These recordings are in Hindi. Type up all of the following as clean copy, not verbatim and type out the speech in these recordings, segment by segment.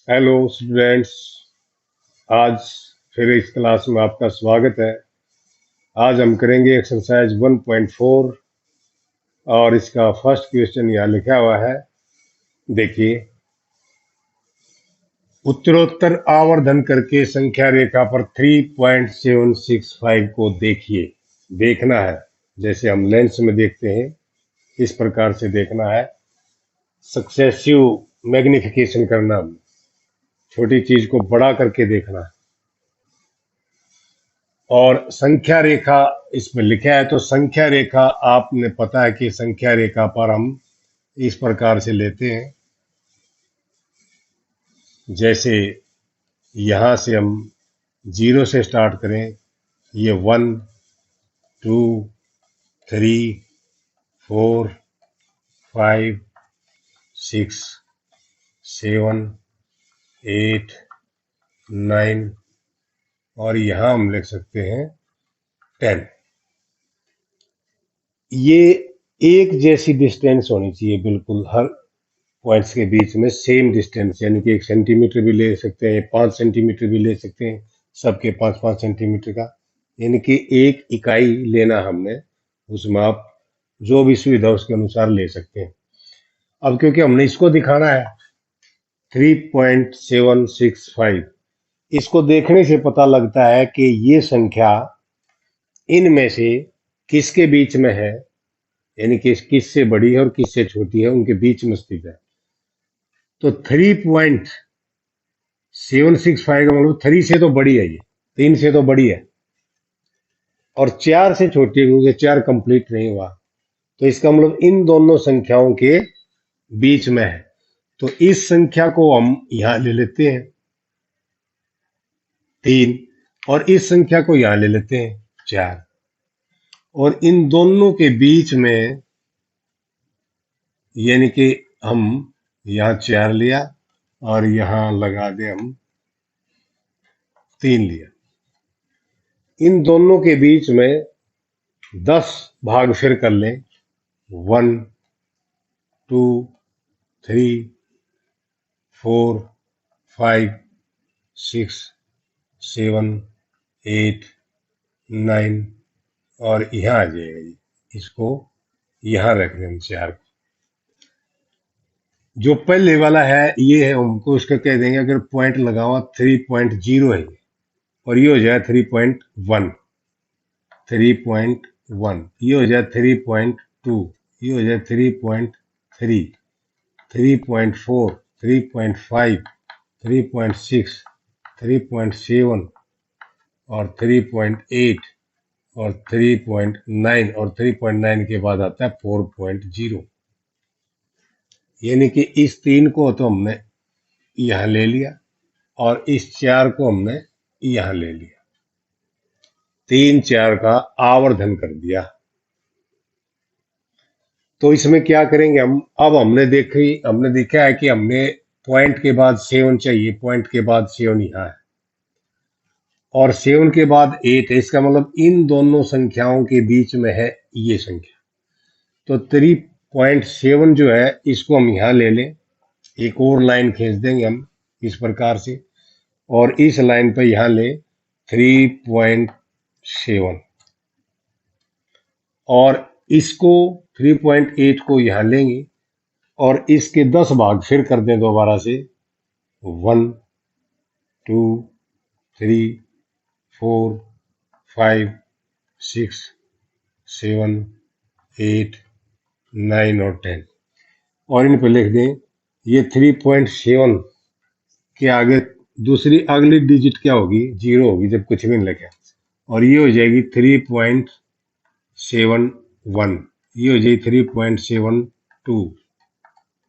Hello students. आज फिर इस क्लास में आपका स्वागत है। आज हम करेंगे एक्सरसाइज 1.4 और इसका फर्स्ट क्वेश्चन यहाँ लिखा हुआ है। देखिए, उत्तरोत्तर आवर्धन करके संख्या रेखा पर 3.765 को देखिए। देखना है जैसे हम लेंस में देखते हैं, इस प्रकार से देखना है। सक्सेसिव मैग्निफिकेशन करना, छोटी चीज को बड़ा करके देखना है। और संख्या रेखा इसमें लिखा है, तो संख्या रेखा आपने पता है कि संख्या रेखा पर हम इस प्रकार से लेते हैं। जैसे यहां से हम 0 से स्टार्ट करें, ये 1 2 3 4 5 6 7 8 9 और यहां हम लिख सकते हैं 10। ये एक जैसी डिस्टेंस होनी चाहिए, बिल्कुल हर पॉइंट्स के बीच में सेम डिस्टेंस, यानी कि 1 सेंटीमीटर भी ले सकते हैं, 5 सेंटीमीटर भी ले सकते हैं, सबके 5-5 सेंटीमीटर का, यानी कि एक इकाई लेना हमने। उसमें आप जो भी सुविधा उसके अनुसार ले सकते हैं। अब क्योंकि हमने इसको दिखाना है 3.765, इसको देखने से पता लगता है कि ये संख्या इनमें से किसके बीच में है, यानी कि किससे बड़ी है और किससे छोटी है, उनके बीच में स्थित है। तो 3.765 का मतलब 3 से तो बड़ी है, ये 3 से तो बड़ी है, और 4 से छोटी है क्योंकि 4 कंप्लीट नहीं हुआ। तो इसका मतलब इन दोनों संख्याओं के बीच में है। तो इस संख्या को हम यहां ले लेते हैं 3, और इस संख्या को यहां ले लेते हैं 4, और इन दोनों के बीच में, यानी कि हम यहां 4 लिया और यहां लगा दें हम 3 लिया, इन दोनों के बीच में 10 भाग फिर कर लें। 1 2 3 4 5 6 7 8 9 और यहाँ आ जाएगा जी। इसको यहाँ रख दें 4 को। जो पहले वाला है ये है, हमको इसका कह देंगे, अगर पॉइंट लगा हुआ 3.0 है ये, और ये हो जाए 3.1, 3.1, ये हो जाए 3.2, ये हो जाए 3.3, 3.4, 3.5, 3.6, 3.7 और 3.8 और 3.9, और 3.9 के बाद आता है 4.0, यानी कि इस 3 को तो हमने यहां ले लिया और इस 4 को हमने यहां ले लिया, 3 4 का आवर्धन कर दिया। तो इसमें क्या करेंगे हम, अब हमने देखा है कि हमने पॉइंट के बाद 7 चाहिए, पॉइंट के बाद 7 यहाँ है, और 7 के बाद 8 है, इसका मतलब इन दोनों संख्याओं के बीच में है ये संख्या। तो 3.7 जो है इसको हम यहां ले लें, एक और लाइन खींच देंगे हम इस प्रकार से, और इस लाइन पर यहां ले 3.7, और इसको 3.8 को यहां लेंगे और इसके 10 भाग फिर कर दें दोबारा से। 1 2 3 4 5 6 7 8 9 और 10, और इन पे लिख दें ये 3.7 के आगे दूसरी अगली डिजिट क्या होगी, 0 होगी जब कुछ भी नहीं लिखा, और ये हो जाएगी 3.71, ये हो जाएगी 3.72,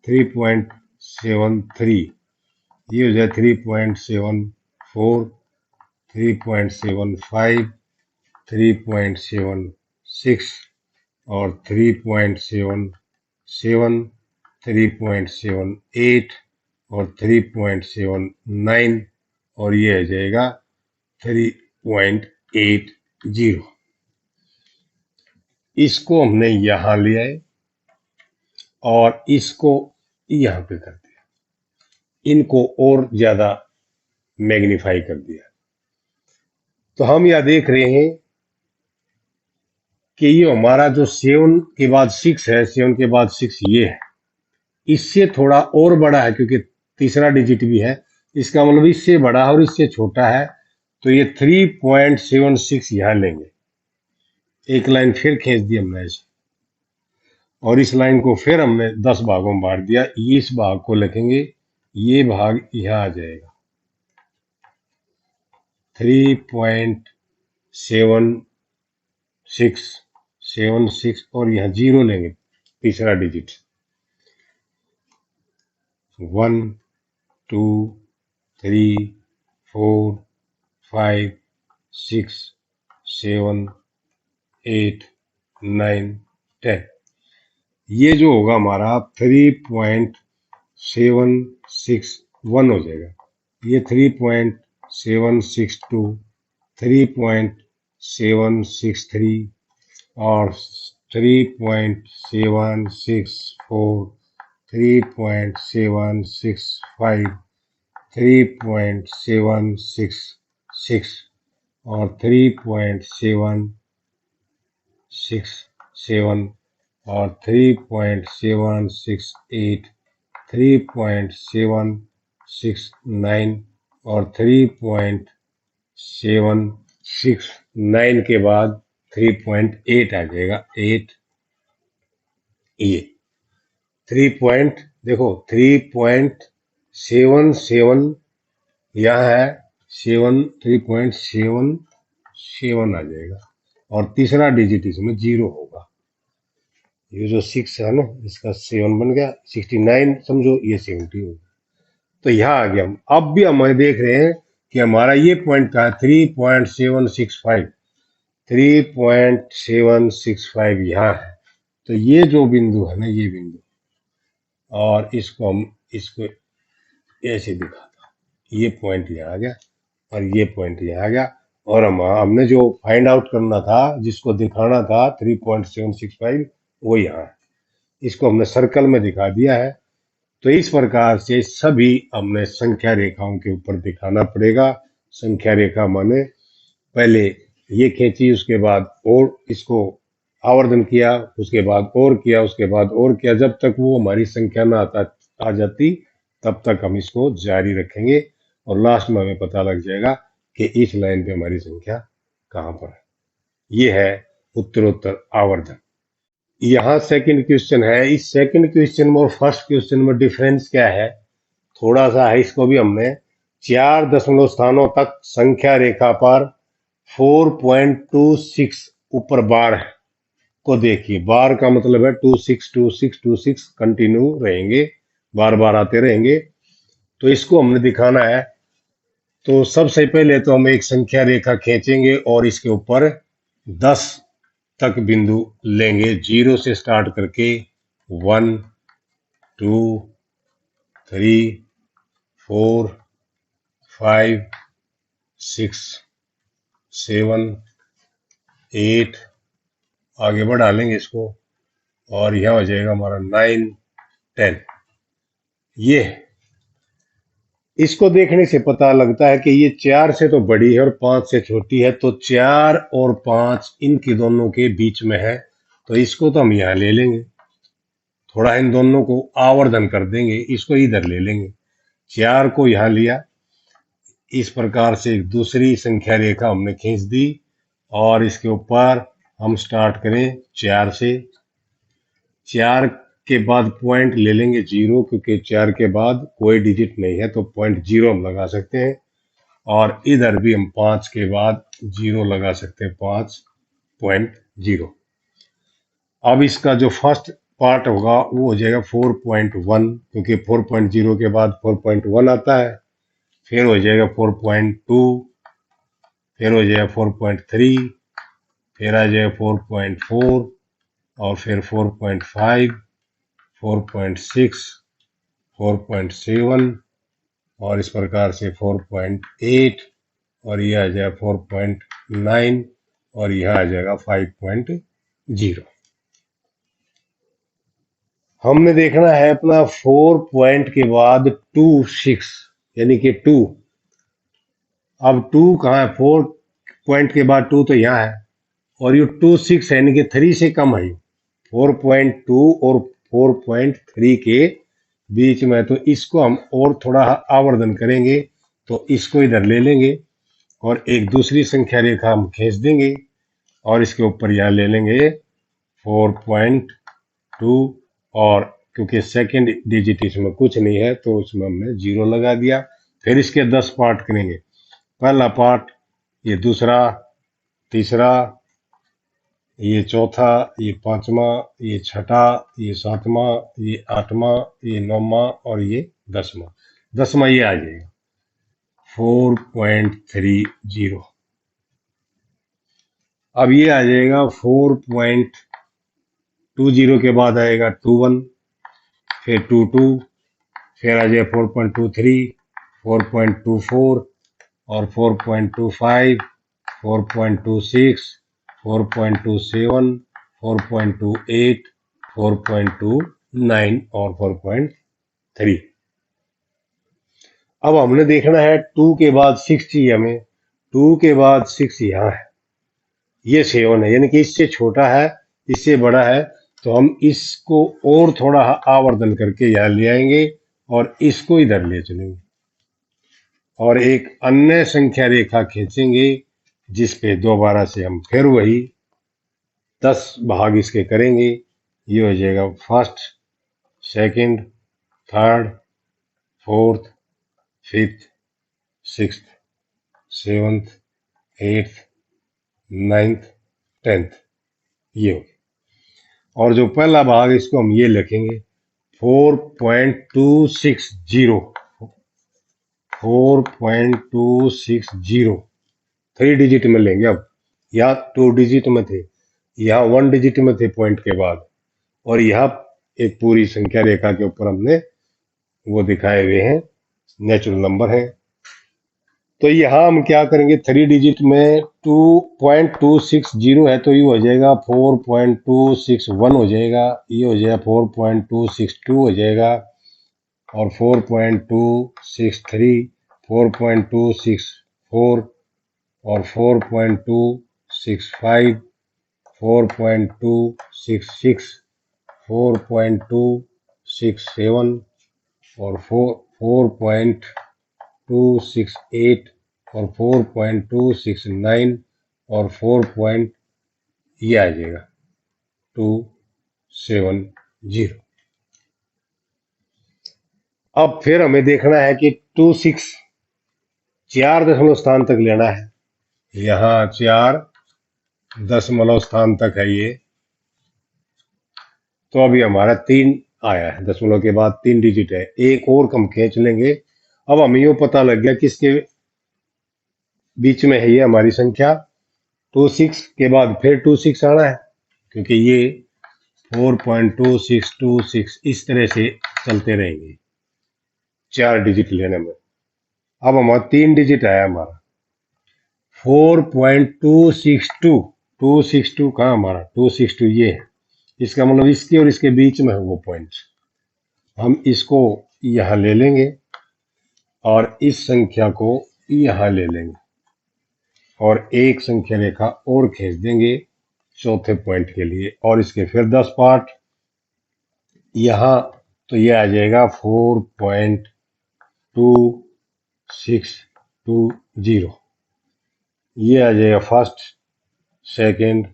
3.73, ये हो जाए 3.74, 3.75, 3.76 और 3.77, 3.78 और 3.79, और ये आ जाएगा 3.80। इसको हमने यहां ले आए और इसको यहां पे कर दिया। इनको और ज्यादा मैग्नीफाई कर दिया। तो हम यह देख रहे हैं कि ये हमारा जो 7 के बाद 6 है, 7 के बाद 6 ये है, इससे थोड़ा और बड़ा है क्योंकि तीसरा डिजिट भी है, इसका मतलब इससे बड़ा और इससे छोटा है। तो ये 3.76 यहां लेंगे। एक लाइन फिर खींच दी हमने ऐसे, और इस लाइन को फिर हमने 10 भागों में बांट दिया। इस भाग को लिखेंगे, ये भाग यहां आ जाएगा 3.76 और यहां जीरो लेंगे, तीसरा डिजिट 1 2 3 4 5 6 7 8 9 10। ये जो होगा हमारा 3.761 हो जाएगा। ये 3.762, 3.763 और 3.764, 3.765, 3.766 और 3.767 और 3.768, 3.769 और 3.769 के बाद 3.8 आ जाएगा। 8 ये 3.77 यहाँ है, 3.77 आ जाएगा और तीसरा डिजिट इसमें जीरो होगा। ये जो 6 है ना, इसका 7 बन गया, 69 समझो, ये 70 होगा। तो यहाँ आ गया। हम अब भी हम देख रहे हैं कि हमारा ये पॉइंट का है 3.765, 3.765 यहाँ है। तो ये जो बिंदु है ना, ये बिंदु, और इसको हम इसको ऐसे दिखाता, ये पॉइंट यहाँ आ गया और ये पॉइंट यहाँ आ गया। और हमने जो फाइंड आउट करना था, जिसको दिखाना था 3.765, वो यहाँ है। इसको हमने सर्कल में दिखा दिया है। तो इस प्रकार से सभी हमने संख्या रेखाओं के ऊपर दिखाना पड़ेगा। संख्या रेखा माने पहले ये खींची, उसके बाद और इसको आवर्धन किया, उसके बाद और किया, उसके बाद और किया, जब तक वो हमारी संख्या ना आ जाती तब तक हम इसको जारी रखेंगे और लास्ट में हमें पता लग जाएगा कि इस लाइन पे हमारी संख्या कहाँ पर है। ये है उत्तरोत्तर आवर्धन। यहाँ सेकंड क्वेश्चन है। इस सेकंड क्वेश्चन में और फर्स्ट क्वेश्चन में डिफरेंस क्या है, थोड़ा सा है। इसको भी हमने 4 दशमलव स्थानों तक संख्या रेखा पर 4.26 ऊपर बार है को देखिए। बार का मतलब है 262626 कंटिन्यू रहेंगे, बार बार आते रहेंगे। तो इसको हमने दिखाना है। तो सबसे पहले तो हम एक संख्या रेखा खींचेंगे और इसके ऊपर 10 तक बिंदु लेंगे, 0 से स्टार्ट करके 1 2 3 4 5 6 7 8 आगे बढ़ा लेंगे इसको, और यह हो जाएगा हमारा 9 10। ये इसको देखने से पता लगता है कि ये 4 से तो बड़ी है और 5 से छोटी है। तो 4 और 5 इनके दोनों के बीच में है। तो इसको तो हम यहाँ ले लेंगे, थोड़ा इन दोनों को आवर्धन कर देंगे, इसको इधर ले लेंगे। 4 को यहाँ लिया, इस प्रकार से एक दूसरी संख्या रेखा हमने खींच दी और इसके ऊपर हम स्टार्ट करें 4 से। 4 के बाद पॉइंट ले लेंगे 0, क्योंकि 4 के बाद कोई डिजिट नहीं है तो पॉइंट 0 हम लगा सकते हैं। और इधर भी हम 5 के बाद 0 लगा सकते हैं, 5.0। अब इसका जो फर्स्ट पार्ट होगा वो हो जाएगा 4.1, क्योंकि 4.0 के बाद 4.1 आता है। फिर हो जाएगा 4.2, फिर हो जाएगा 4.3, फिर आ जाएगा 4.4 और फिर 4.5, 4.6, 4.7 और इस प्रकार से 4.8 और यह आ जाएगा 4.9 और यह आ जाएगा 5.0। हमने देखना है अपना 4 पॉइंट के बाद 2 6, यानी कि 2। अब 2 कहाँ है? 4 पॉइंट के बाद 2 तो यहाँ है, और ये 2 6 है, यानी कि 3 से कम है। 4.2 और 4.3 के बीच में, तो इसको हम और थोड़ा आवर्धन करेंगे, तो इसको इधर ले लेंगे और एक दूसरी संख्या रेखा हम खींच देंगे और इसके ऊपर यहाँ ले लेंगे 4.2, और क्योंकि सेकंड डिजिट इसमें कुछ नहीं है तो उसमें हमने 0 लगा दिया। फिर इसके 10 पार्ट करेंगे। पहला पार्ट, ये दूसरा, तीसरा, ये चौथा, ये पांचवा, ये छठा, ये सातवां, ये आठवां, ये नौवां और ये 10वां। 10वां ये आ जाएगा 4.30। अब ये आ जाएगा 4.20 के बाद आएगा 21, फिर 22, फिर आ जाएगा 4.23, 4.24 और 4.25, 4.26, 4.27, 4.28, 4.29 और 4.3। अब हमने देखना है 2 के बाद 6 चाहिए हमें। 2 के बाद 6 यहाँ है, ये 7 है, यानी कि इससे छोटा है, इससे बड़ा है, तो हम इसको और थोड़ा आवर्धन करके यहाँ ले आएंगे और इसको इधर ले चलेंगे और एक अन्य संख्या रेखा खींचेंगे, जिसपे दोबारा से हम फिर वही 10 भाग इसके करेंगे। ये हो जाएगा first, second, third, fourth, fifth, sixth, seventh, eighth, ninth, tenth, ये हो गया। और जो पहला भाग, इसको हम ये लिखेंगे 4.260, 4.260, 3 डिजिट में लेंगे। अब यहाँ 2 डिजिट में थे, यहाँ 1 डिजिट में थे पॉइंट के बाद, और यहाँ एक पूरी संख्या रेखा के ऊपर हमने वो दिखाए हुए हैं, नेचुरल नंबर है। तो यहाँ हम क्या करेंगे, 3 डिजिट में 2.260 है, तो ये हो जाएगा 4.261 हो जाएगा, ये हो जाएगा 4.262 हो जाएगा, और 4.263, 4.264 और 4.265, 4.266, 4.267 और 4.268 और 4.269 और 4 पॉइंट, ये आ जाएगा 270। अब फिर हमें देखना है कि 26 4 दशमलव स्थान तक लेना है। यहाँ 4 दशमलव स्थान तक है ये, तो अभी हमारा 3 आया है, दशमलव के बाद 3 डिजिट है, एक और कम खींच लेंगे। अब हमें ये पता लग गया किसके बीच में है ये हमारी संख्या। 26 के बाद फिर 26 आना है, क्योंकि ये 4.2626 इस तरह से चलते रहेंगे 4 डिजिट लेने में। अब हमारा 3 डिजिट आया हमारा 4.262। 262 कहाँ हमारा? 262 ये है, इसका मतलब इसके और इसके बीच में है वो पॉइंट। हम इसको यहाँ ले लेंगे और इस संख्या को यहाँ ले लेंगे और एक संख्या रेखा और खींच देंगे चौथे पॉइंट के लिए, और इसके फिर 10 पार्ट यहाँ, तो ये आ जाएगा 4.2620। ये आ जाएगा first, second,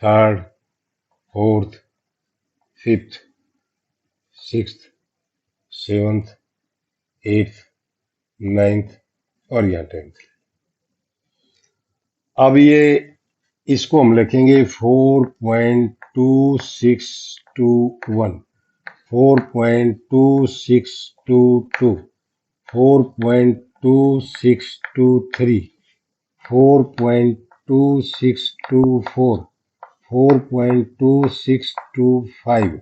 third, fourth, fifth, sixth, seventh, eighth, ninth और यहाँ 10th। अब ये इसको हम लिखेंगे 4.2621, 4.2622, 4.2623, 4.2624, 4.2625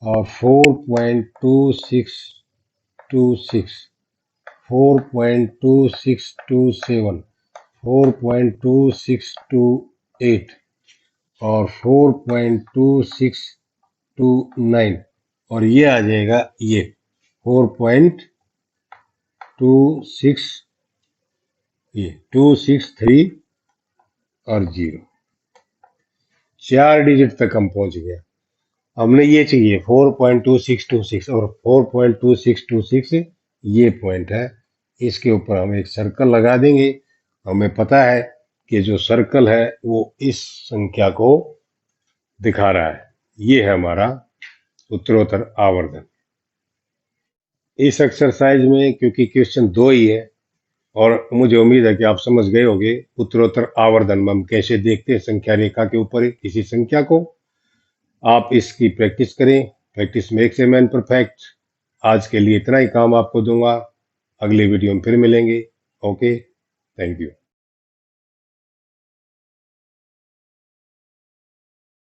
और 4.2626, 4.2627, 4.2628 और 4.2629 4.29 और ये आ जाएगा ये 4.26, ये 263 और 0, 4 डिजिट तक हम पहुंच गए। हमने ये चाहिए 4.2626 और 4.2626 ये पॉइंट है, इसके ऊपर हम एक सर्कल लगा देंगे। हमें पता है कि जो सर्कल है वो इस संख्या को दिखा रहा है, ये है हमारा उत्तरोत्तर आवर्धन। इस एक्सरसाइज में क्योंकि क्वेश्चन 2 ही है और मुझे उम्मीद है कि आप समझ गए होंगे उत्तरोत्तर आवर्धन में हम कैसे देखते हैं संख्या रेखा के ऊपर किसी संख्या को। आप इसकी प्रैक्टिस करें, practice makes a man perfect. आज के लिए इतना ही काम आपको दूंगा, अगले वीडियो में फिर मिलेंगे। Okay, thank you.